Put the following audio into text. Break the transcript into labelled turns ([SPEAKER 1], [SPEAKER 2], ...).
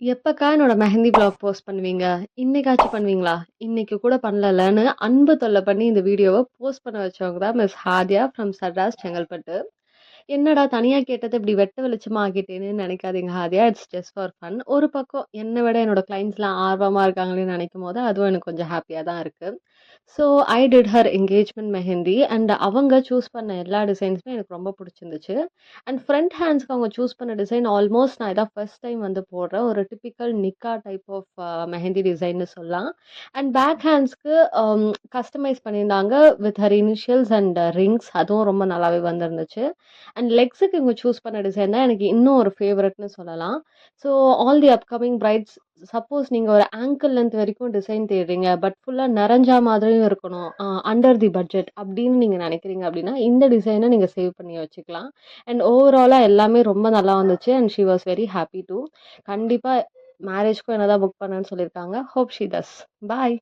[SPEAKER 1] எப்பக்கா என்னோட mehndi vlog post பண்ணுவீங்க? இன்னைக்காச்சும் பண்ணுவீங்களா? இன்னைக்கு கூட பண்ணலலன்னு அன்பு தொல்ல பண்ணி இந்த வீடியோவ போஸ்ட் பண்ண வச்சவங்க தான் மிஸ் ஹாதியா ஃப்ரம் சர்ராஸ் செங்கல்பட்டு. என்னடா தனியா கேட்டத இப்படி வெட்ட வெளிச்சமா ஆக்கிட்டேன்னு நெனைக்காதீங்க Hadiya. It's just for fun. ஒரு பக்கம் என்ன விட என்னோட கிளையண்ட்ஸ்லாம் ஆர்வமா இருக்காங்களேன்னு நெனைக்கும்போது, அதுவும் எனக்கு கொஞ்சம் ஹேப்பியா தான் இருக்கு. So I did her engagement mehndi and அவங்க சூஸ் பண்ண எல்லா டிசைன்ஸுமே எனக்கு ரொம்ப புடிச்சிருந்துச்சு. அண்ட் ஃப்ரண்ட் ஹேண்ட்ஸ்க்கு அவங்க சூஸ் பண்ண டிசைன் ஆல்மோஸ்ட் நான் இதான் ஃபர்ஸ்ட் டைம் வந்து போடுறேன். ஒரு டிப்பிக்கல் நிக்கா டைப் ஆஃப் மெஹந்தி டிசைன்னு சொல்லலாம். அண்ட் பேக் ஹேண்ட்ஸ்க்கு கஸ்டமைஸ் பண்ணியிருந்தாங்க with her initials and rings. அதுவும் ரொம்ப நல்லாவே வந்திருந்துச்சு. அண்ட் லெக்ஸுக்கு இவங்க சூஸ் பண்ண டிசைன் தான் எனக்கு இன்னும் ஒரு ஃபேவரட்னு சொல்லலாம். So all the upcoming brides suppose நீங்க ஒரு ஆங்கிள் லென்த் வரைக்கும் டிசைன் தேடுறீங்க. பட் ஃபுல்லா நெறஞ்சா மாதிரியும் இருக்கணும். அண்டர் தி பட்ஜெட் அப்படின்னு நீங்க நெனைக்கிறீங்க அப்படின்னா, இந்த டிசைன நீங்க சேவ் பண்ணி வச்சுக்கலாம். அண்ட் ஓவராலா எல்லாமே ரொம்ப நல்லா வந்துச்சு. And she was very happy too. கண்டிப்பா மேரேஜ்க்கும் என்ன தான் புக் பண்ணேன்னு சொல்லியிருக்காங்க. Hope she does. பாய்.